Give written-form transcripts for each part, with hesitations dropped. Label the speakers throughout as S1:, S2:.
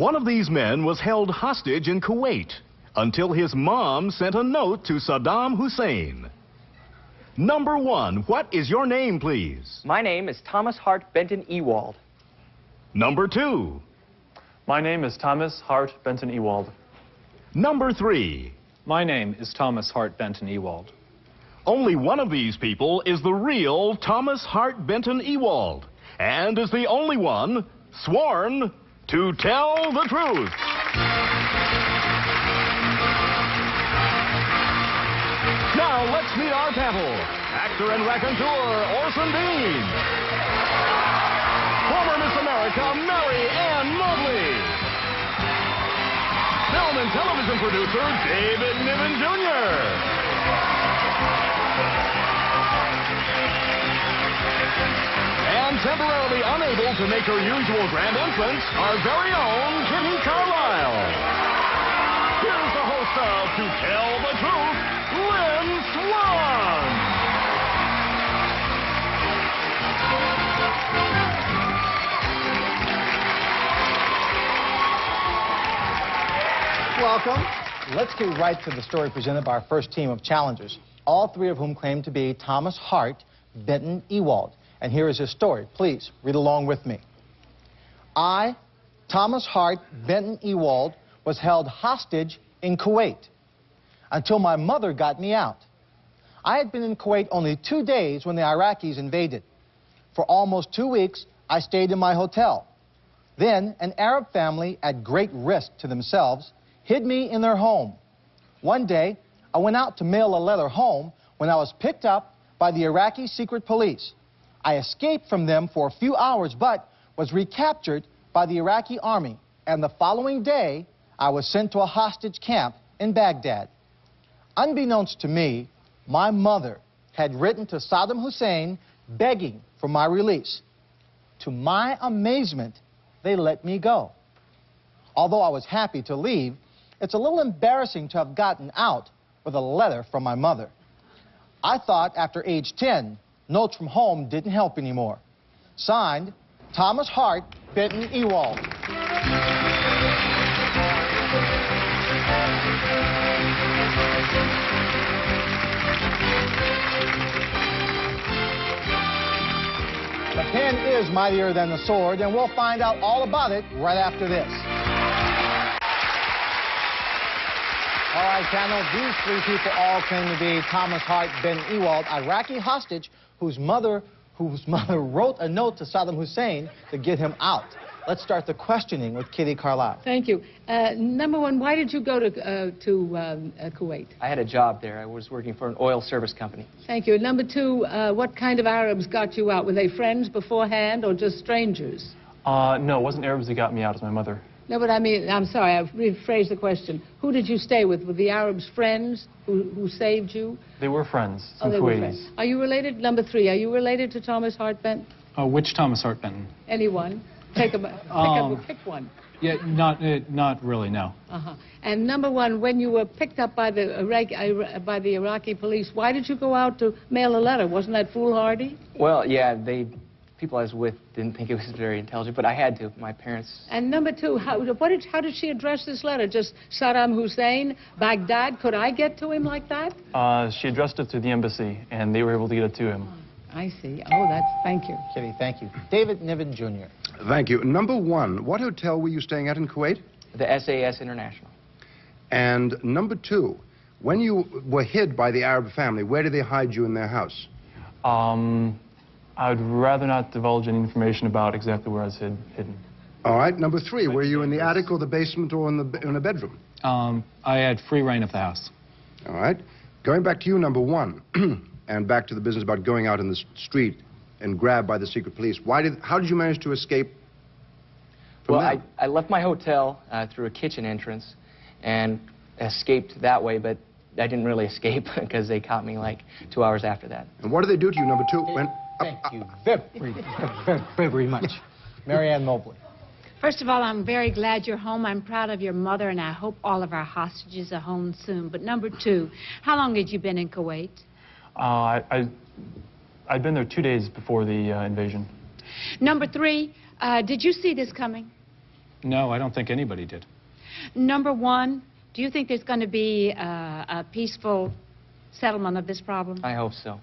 S1: One of these men was held hostage in Kuwait until his mom sent a note to Saddam Hussein. Number 1, what is your name, please?
S2: My name is Thomas Hart Benton Ewald.
S1: Number 2.
S3: My name is Thomas Hart Benton Ewald.
S1: Number 3.
S3: My name is Thomas Hart Benton Ewald.
S1: Only one of these people is the real Thomas Hart Benton Ewald, and is the only one sworn to tell the truth. Now let's meet our panel. Actor and raconteur Orson Bean. Former Miss America Mary Ann Mobley. Film and television producer David Niven Jr. And temporarily unable to make her usual grand entrance, our very own Kitty Carlisle. Here's the host of To Tell the Truth, Lynn Swann.
S4: Welcome. Let's get right to the story presented by our first team of challengers, all three of whom claim to be Thomas Hart Benton Ewald. And here is his story. Please read along with me. I, Thomas Hart Benton Ewald, was held hostage in Kuwait until my mother got me out. I had been in Kuwait only 2 days when the Iraqis invaded. For almost 2 weeks, I stayed in my hotel. Then, an Arab family, at great risk to themselves, hid me in their home. One day, I went out to mail a letter home when I was picked up by the Iraqi secret police. I escaped from them for a few hours, but was recaptured by the Iraqi army. And the following day, I was sent to a hostage camp in Baghdad. Unbeknownst to me, my mother had written to Saddam Hussein begging for my release. To my amazement, they let me go. Although I was happy to leave, it's a little embarrassing to have gotten out with a letter from my mother. I thought after age 10, notes from home didn't help anymore. Signed, Thomas Hart Benton Ewald. The pen is mightier than the sword, and we'll find out all about it right after this. All right, panel, these three people all claim to be Thomas Hart Benton Ewald, Iraqi hostage whose mother wrote a note to Saddam Hussein to get him out. Let's start the questioning with Kitty Carlisle.
S5: Thank you. Number 1, why did you go to Kuwait?
S2: I had a job there. I was working for an oil service company.
S5: Thank you. Number 2, what kind of Arabs got you out? Were they friends beforehand or just strangers?
S3: No, it wasn't Arabs who got me out, it was my mother.
S5: No, but I mean, I'm sorry, I've rephrased the question. Who did you stay with? Were the Arabs friends who saved you?
S3: They were friends,
S5: Oh,
S3: some
S5: they were
S3: Kuwaitis.
S5: friends. Are you related? Number 3, are you related to Thomas Hart Benton?
S3: Which Thomas Hart Benton?
S5: Anyone? Pick one.
S3: Yeah, not really, no.
S5: Uh-huh. And number 1, when you were picked up by the Iraqi police, why did you go out to mail a letter? Wasn't that foolhardy?
S2: Well, yeah, people I was with didn't think it was very intelligent, but I had to. My parents...
S5: And number 2, how did she address this letter? Just Saddam Hussein, Baghdad? Could I get to him like that?
S3: She addressed it to the embassy, and they were able to get it to him.
S5: I see. Oh, thank you.
S4: Kitty, thank you. David Niven Jr.
S6: Thank you. Number 1, what hotel were you staying at in Kuwait?
S2: The SAS International.
S6: And number 2, when you were hid by the Arab family, where did they hide you in their house?
S3: I'd rather not divulge any information about exactly where I was hidden.
S6: All right. Number 3, were you in the attic or the basement or in a bedroom?
S3: I had free reign of the house.
S6: All right. Going back to you, number 1, and back to the business about going out in the street and grabbed by the secret police. How did you manage to escape from them?
S2: I left my hotel through a kitchen entrance and escaped that way, but I didn't really escape because they caught me like 2 hours after that.
S6: And what did they do to you, number 2?
S4: Thank you very much. Mary Ann Mobley.
S7: First of all, I'm very glad you're home. I'm proud of your mother, and I hope all of our hostages are home soon. But number 2, how long had you been in Kuwait?
S3: I'd been there 2 days before the invasion.
S7: Number 3, did you see this coming?
S3: No, I don't think anybody did.
S7: Number one, do you think there's going to be a peaceful settlement of this problem?
S2: I hope so.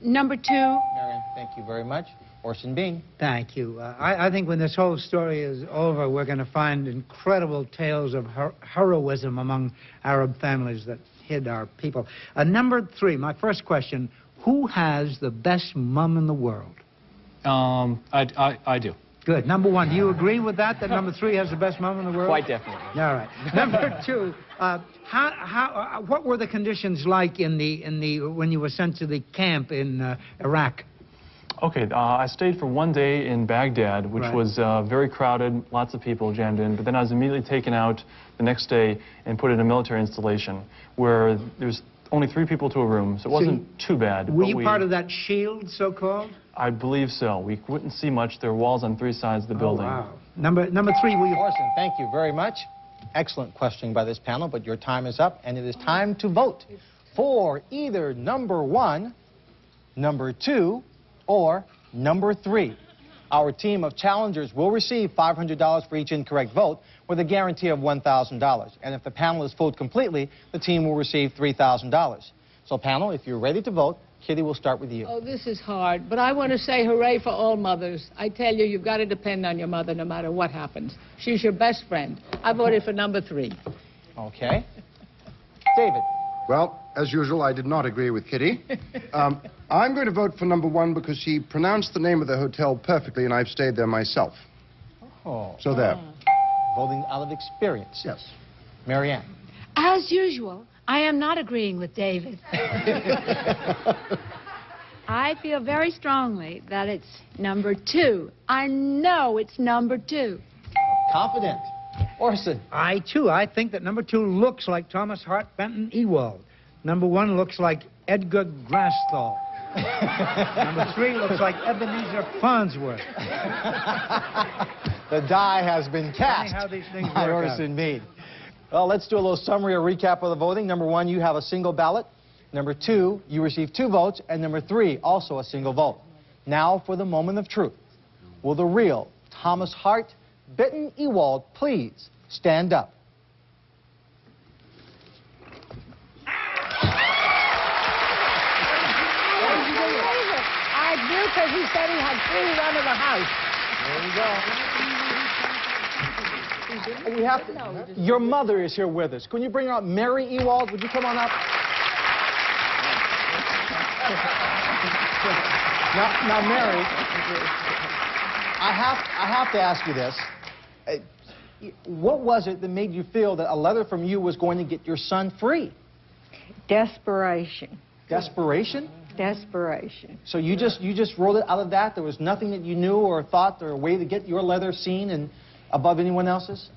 S7: Number two,
S4: Marion, thank you very much. Orson Bean.
S8: Thank you. I think when this whole story is over, we're going to find incredible tales of heroism among Arab families that hid our people. Number three, my first question, who has the best mom in the world?
S3: I do.
S8: Good. Number one, do you agree with that number three has the best mom in the world?
S2: Quite definitely.
S8: All right. Number two, what were the conditions like when you were sent to the camp in Iraq?
S3: Okay, I stayed for 1 day in Baghdad, which
S8: Right.
S3: was very crowded, lots of people jammed in, but then I was immediately taken out the next day and put in a military installation where there's only 3 people to a room, so it wasn't too bad.
S8: Were
S3: but
S8: you part of that shield, so-called?
S3: I believe so. We couldn't see much. There were walls on 3 sides of the building.
S8: Oh, wow. Number three, were you...
S4: Orson, thank you very much. Excellent questioning by this panel, but your time is up, and it is time to vote for either number 1, number 2, or number 3. Our team of challengers will receive $500 for each incorrect vote with a guarantee of $1,000. And if the panelists vote completely, the team will receive $3,000. So panel, if you're ready to vote, Kitty will start with you.
S5: Oh, this is hard, but I want to say hooray for all mothers. I tell you, you've got to depend on your mother no matter what happens. She's your best friend. I voted for number 3.
S4: Okay. David.
S6: Well, as usual, I did not agree with Kitty. I'm going to vote for number 1 because she pronounced the name of the hotel perfectly, and I've stayed there myself.
S4: Oh.
S6: So there.
S4: Voting out of experience.
S6: Yes.
S4: Marianne.
S7: as usual, I am not agreeing with David. I feel very strongly that it's number 2. I know it's number 2.
S4: Confident. Orson.
S8: I think that number 2 looks like Thomas Hart Benton Ewald. Number 1 looks like Edgar Grasthal. Number 3 looks like Ebenezer Farnsworth.
S4: The die has been cast
S8: Funny how these things
S4: by
S8: work
S4: Orson Meade. Well, let's do a little summary or recap of the voting. Number 1, you have a single ballot. Number 2, you receive 2 votes. And number 3, also a single vote. Now for the moment of truth. Will the real Thomas Hart Benton Ewald please stand up?
S5: I do, because he said he had free run of the house.
S4: There you go. We have to, your mother is here with us. Can you bring her up? Mary Ewald, would you come on up? Now, Mary, I have to ask you this. What was it that made you feel that a letter from you was going to get your son free?
S9: Desperation.
S4: Desperation?
S9: Desperation.
S4: So you just wrote it out of that? There was nothing that you knew or thought or a way to get your letter seen and above anyone else's?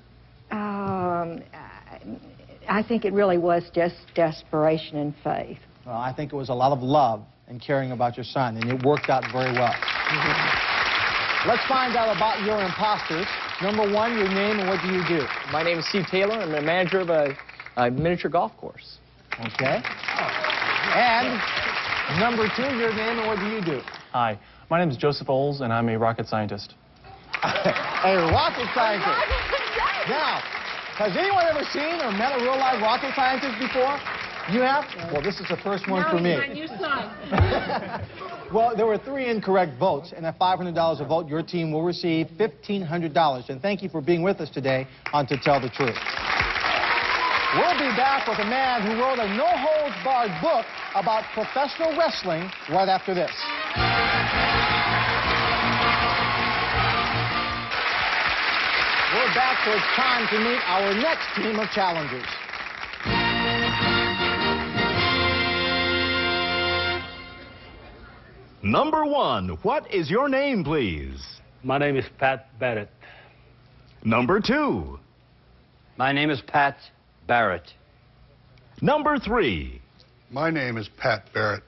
S9: I think it really was just desperation and faith.
S4: Well, I think it was a lot of love and caring about your son, and it worked out very well. Let's find out about your imposters. Number 1, your name and what do you do?
S2: My name is Steve Taylor. I'm the manager of a miniature golf course.
S4: Okay. And number 2, your name and what do you do?
S3: Hi, my name is Joseph Oles, and I'm a rocket scientist.
S4: A rocket scientist. Now, has anyone ever seen or met a real live rocket scientist before? You have? Well, this is the first one for me.
S5: No, he's my new son.
S4: Well, there were 3 incorrect votes, and at $500 a vote, your team will receive $1,500. And thank you for being with us today on To Tell the Truth. We'll be back with a man who wrote a no-holds-barred book about professional wrestling right after this. We're back, so it's time to meet our next team of challengers.
S1: Number 1, what is your name, please?
S10: My name is Pat Barrett.
S1: Number 2.
S10: My name is Pat Barrett.
S1: Number 3.
S11: My name is Pat Barrett.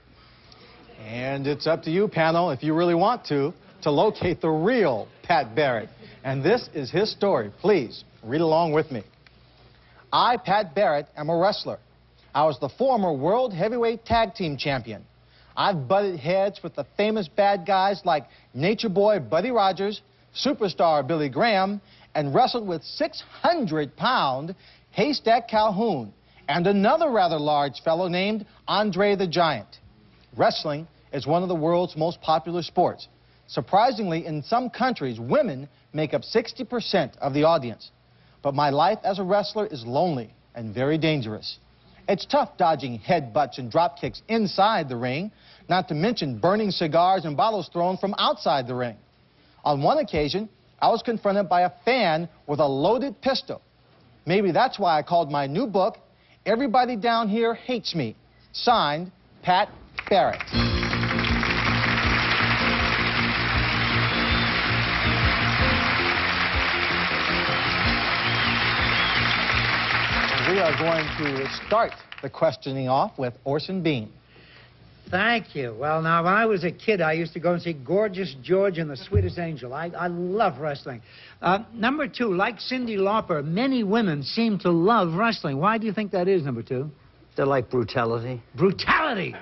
S4: And it's up to you, panel, if you really want to locate the real Pat Barrett. And this is his story. Please, read along with me. I, Pat Barrett, am a wrestler. I was the former World Heavyweight Tag Team Champion. I've butted heads with the famous bad guys like Nature Boy Buddy Rogers, Superstar Billy Graham, and wrestled with 600-pound Haystack Calhoun and another rather large fellow named Andre the Giant. Wrestling is one of the world's most popular sports. Surprisingly, in some countries, women make up 60% of the audience. But my life as a wrestler is lonely and very dangerous. It's tough dodging headbutts and drop kicks inside the ring, not to mention burning cigars and bottles thrown from outside the ring. On one occasion, I was confronted by a fan with a loaded pistol. Maybe that's why I called my new book, Everybody Down Here Hates Me. Signed, Pat Barrett. We are going to start the questioning off with Orson Bean.
S8: Thank you. Well, now, when I was a kid, I used to go and see Gorgeous George and the Sweetest Angel. I love wrestling. Number two, like Cyndi Lauper, many women seem to love wrestling. Why do you think that is, number two?
S10: They like brutality.
S8: Brutality!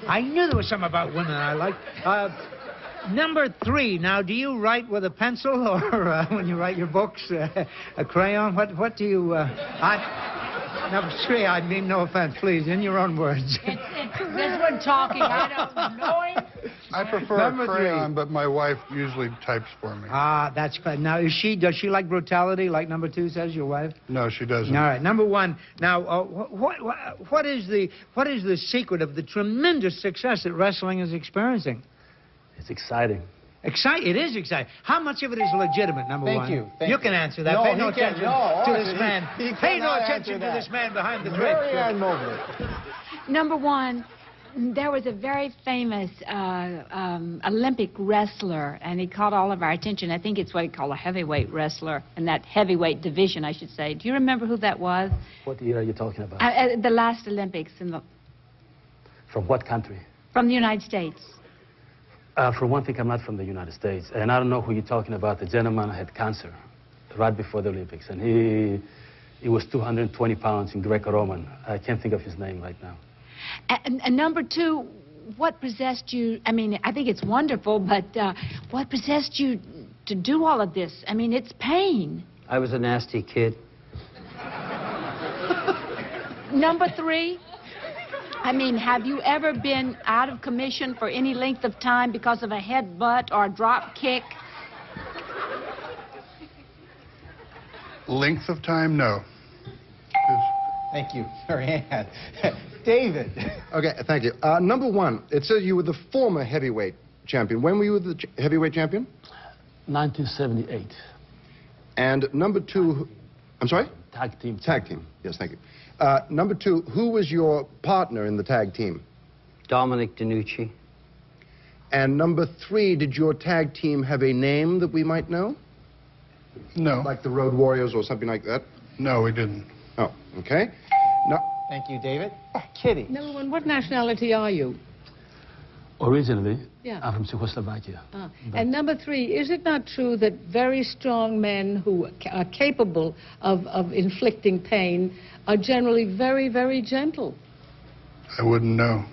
S8: I knew there was something about women I liked. Number three, now, do you write with a pencil or when you write your books, a crayon? What do you... Number three, I mean no offense, please, in your own words.
S7: This one talking, I don't know him.
S11: I prefer a crayon, but my wife usually types for me.
S8: Ah, that's good. Now, does she like brutality, like number two says, your wife?
S11: No, she doesn't.
S8: All right, number one. Now, what is the secret of the tremendous success that wrestling is experiencing?
S10: It's exciting.
S8: It is exciting. How much of it is legitimate, number one?
S4: Thank you.
S8: You can answer that.
S4: No,
S8: Pay no
S4: he can't.
S8: attention
S4: No,
S8: to
S4: Orson,
S8: this man.
S4: he
S8: Pay no
S4: cannot
S8: attention
S4: answer
S8: to
S4: that.
S8: this man behind the drapes.
S4: Marianne Mobley.
S7: Number one, there was a very famous Olympic wrestler, and he caught all of our attention. I think it's what he called a heavyweight wrestler, in that heavyweight division, I should say. Do you remember who that was?
S10: What year are you talking about?
S7: The last Olympics.
S10: From what country?
S7: From the United States.
S10: For one thing, I'm not from the United States, and I don't know who you're talking about. The gentleman had cancer right before the Olympics, and he was 220 pounds in Greco-Roman. I can't think of his name right now.
S7: And number two, what possessed you? I mean, I think it's wonderful, but what possessed you to do all of this? I mean, it's pain.
S10: I was a nasty kid.
S7: Number three, I mean, have you ever been out of commission for any length of time because of a headbutt or a drop kick?
S11: Length of time? No.
S4: Thank you, Marianne. David.
S6: Okay, thank you. Number one, it says you were the former heavyweight champion. When were you the heavyweight champion?
S10: 1978.
S6: And number two, I'm sorry?
S10: Tag team.
S6: Tag team. Yes, thank you. Number two, who was your partner in the tag team?
S10: Dominic DeNucci.
S6: And number three, did your tag team have a name that we might know?
S11: No.
S6: Like the Road Warriors or something like that?
S11: No, we didn't.
S6: Oh, okay. No.
S4: Thank you, David. Kitty.
S5: Number one, what nationality are you?
S10: Originally,
S5: Yeah.
S10: I'm from Czechoslovakia.
S5: And number three, is it not true that very strong men who are capable of inflicting pain are generally very, very gentle?
S11: I wouldn't know.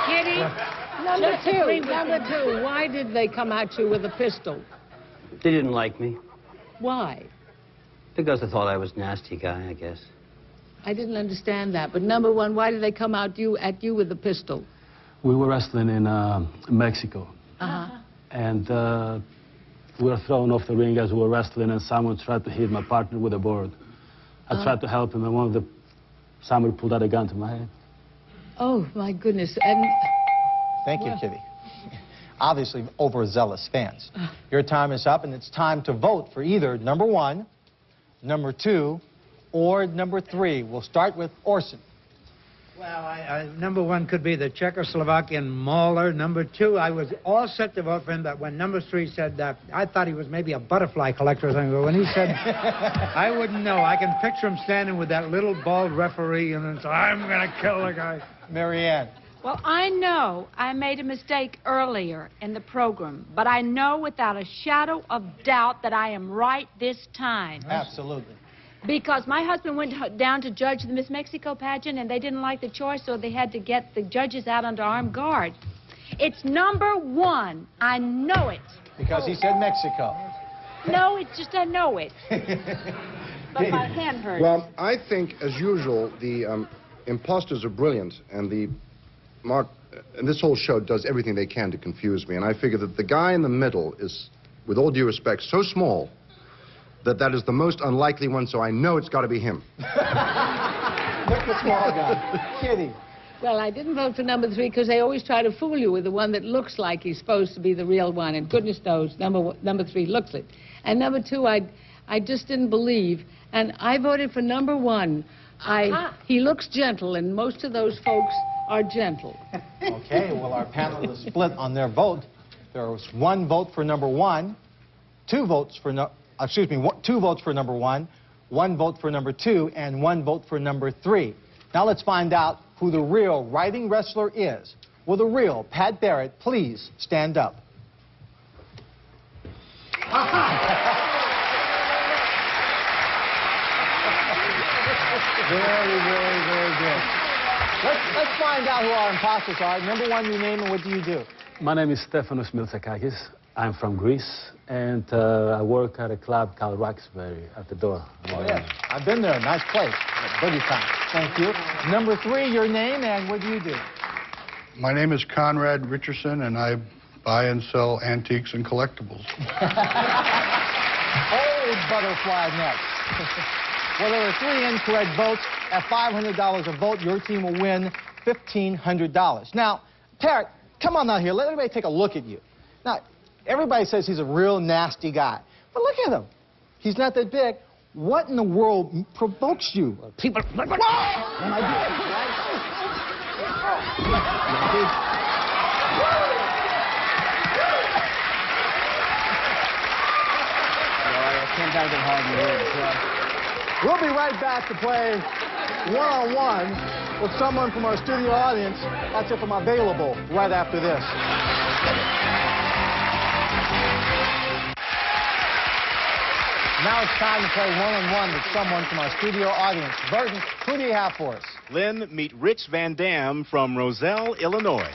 S5: Kitty, number two, why did they come at you with a pistol?
S10: They didn't like me.
S5: Why?
S10: Because they thought I was a nasty guy, I guess.
S5: I didn't understand that. But number one, why did they come at you with a pistol?
S10: We were wrestling in Mexico.
S5: Uh-huh.
S10: And we were thrown off the ring as we were wrestling, and someone tried to hit my partner with a board. I tried to help him, and somebody pulled out a gun to my head.
S5: Oh, my goodness. And
S4: Thank you, Kitty. Obviously, overzealous fans. Your time is up, and it's time to vote for either number one, number two, or number three. We'll start with Orson.
S8: Well, number one could be the Czechoslovakian mauler. Number two, I was all set to vote for him, but when number three said that, I thought he was maybe a butterfly collector or something, but when he said, I wouldn't know. I can picture him standing with that little bald referee and then say, I'm going to kill the guy.
S4: Marianne.
S7: Well, I know I made a mistake earlier in the program, but I know without a shadow of doubt that I am right this time.
S4: Absolutely.
S7: Because my husband went down to judge the Miss Mexico pageant, and they didn't like the choice, so they had to get the judges out under armed guard. It's number 1. I know it.
S4: Because he said Mexico.
S7: No, it's just I know it. But my hand hurts.
S6: Well, I think, as usual, the imposters are brilliant, and this whole show does everything they can to confuse me. And I figure that the guy in the middle is, with all due respect, so small that is the most unlikely one, so I know it's got to be him.
S4: Pick the small guy. Kitty.
S5: Well, I didn't vote for number 3 because they always try to fool you with the one that looks like he's supposed to be the real one, and goodness knows number 3 looks it. And number 2, I just didn't believe, and I voted for number 1. He looks gentle, and most of those folks are gentle.
S4: Okay, well, our panel is split on their vote. There was 1 vote for number 1, 2 votes for 2 votes for number 1, 1 vote for number 2, and 1 vote for number 3. Now let's find out who the real writing wrestler is. Will the real Pat Barrett please stand up? Very, very, very good. Let's find out who our imposters are. Number 1, your name and what do you do?
S10: My name is Stefanos Miltsakakis. I'm from Greece, and I work at a club called Roxbury at the door.
S4: Oh, yes. I've been there. Nice place. Boogie time. Thank you. Number 3, your name and what do you do?
S11: My name is Conrad Richardson, and I buy and sell antiques and collectibles.
S4: Old butterfly nets. Well, there are 3 incorrect votes. At $500 a vote, your team will win $1,500. Now, Barrett, come on out here. Let everybody take a look at you. Now, everybody says he's a real nasty guy. But look at him. He's not that big. What in the world provokes you? People... When I do it,
S2: I can't get hard in the words.
S4: We'll be right back to play one-on-one with someone from our studio audience. That's if I'm available right after this. Now it's time to play one-on-one with someone from our studio audience. Burton, who do you have for us?
S12: Lynn, meet Rich Van Dam from Roselle, Illinois.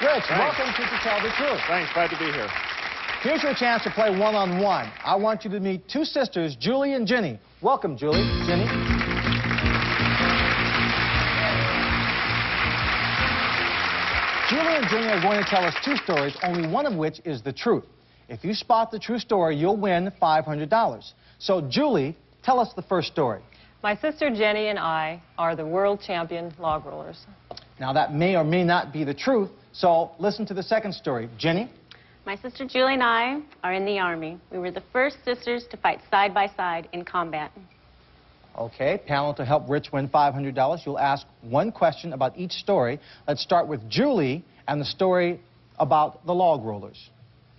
S4: Rich, welcome to Tell the Truth.
S12: Thanks, glad to be here.
S4: Here's your chance to play one-on-one. I want you to meet 2 sisters, Julie and Ginny. Welcome, Julie. Ginny. Julie and Ginny are going to tell us 2 stories, only one of which is the truth. If you spot the true story, you'll win $500. So, Julie, tell us the first story.
S13: My sister Jenny and I are the world champion log rollers.
S4: Now, that may or may not be the truth, so listen to the second story. Jenny?
S14: My sister Julie and I are in the Army. We were the first sisters to fight side by side in combat.
S4: Okay, panel, to help Rich win $500, you'll ask 1 question about each story. Let's start with Julie and the story about the log rollers.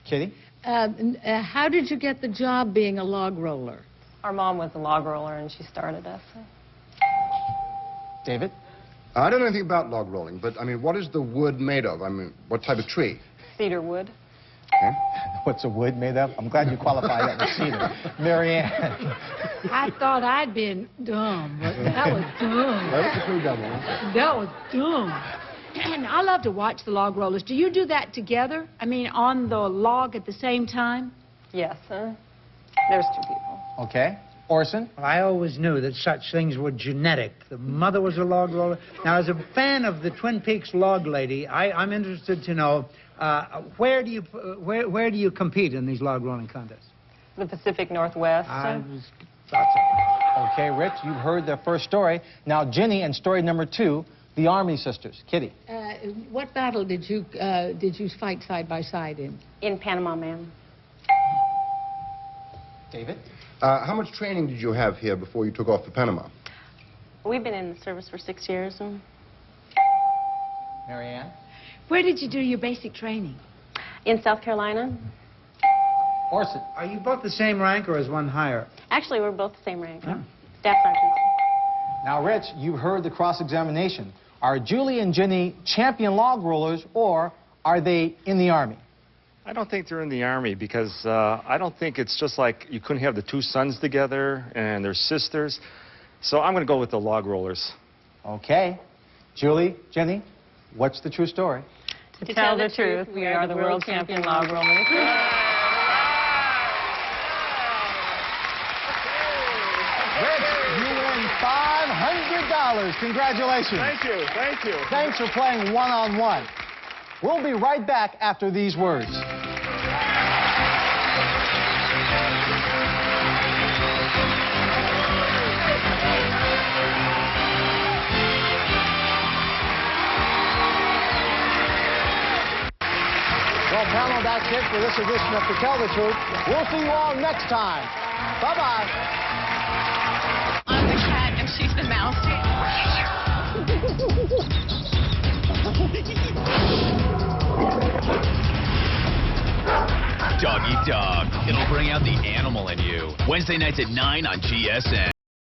S4: Kitty?
S5: How did you get the job being a log roller?
S13: Our mom was a log roller, and she started us.
S4: David?
S6: I don't know anything about log rolling, but, I mean, what is the wood made of? I mean, what type of tree?
S13: Cedar wood.
S6: Okay.
S4: What's a wood made of? I'm glad you qualified that with cedar. Marianne?
S7: I thought I'd been dumb, but that was dumb.
S6: That was pretty dumb, huh?
S7: That was dumb. And I love to watch the log rollers. Do you do that together? I mean, on the log at the same time?
S13: Yes, there's 2 people.
S4: Okay. Orson?
S8: Well, I always knew that such things were genetic. The mother was a log roller. Now, as a fan of the Twin Peaks log lady, I'm interested to know where do you compete in these log rolling contests?
S13: The Pacific Northwest.
S4: I thought so. Okay, Rich, you've heard the first story. Now, Ginny, and story number 2, the Army sisters. Kitty?
S5: What battle did you fight side by side in?
S14: In Panama, ma'am.
S4: David?
S6: How much training did you have here before you took off to Panama?
S14: We've been in the service for 6 years.
S4: Marianne?
S7: Where did you do your basic training?
S14: In South Carolina.
S4: Orson?
S8: Are you both the same rank or is one higher?
S14: Actually, we're both the same rank.
S8: Oh.
S14: Staff sergeant.
S4: Now, Rich, you've heard the cross-examination. Are Julie and Ginny champion log rollers, or are they in the Army?
S15: I don't think they're in the Army because I don't think it's just like you couldn't have the two sons together and they're sisters. So I'm going to go with the log rollers.
S4: Okay. Julie, Jenny, what's the true story?
S13: To tell the truth, we are the world champion log rollers.
S4: Rich, you win $500. Congratulations.
S1: Thank you, thank you.
S4: Thanks for playing one-on-one. We'll be right back after these words. Well, panel, that's it for this edition of To Tell the Truth. We'll see you all next time. Bye-bye.
S16: I'm the cat and she's the mouse.
S17: Dog Eat Dog. It'll bring out the animal in you. Wednesday nights at 9 on GSN.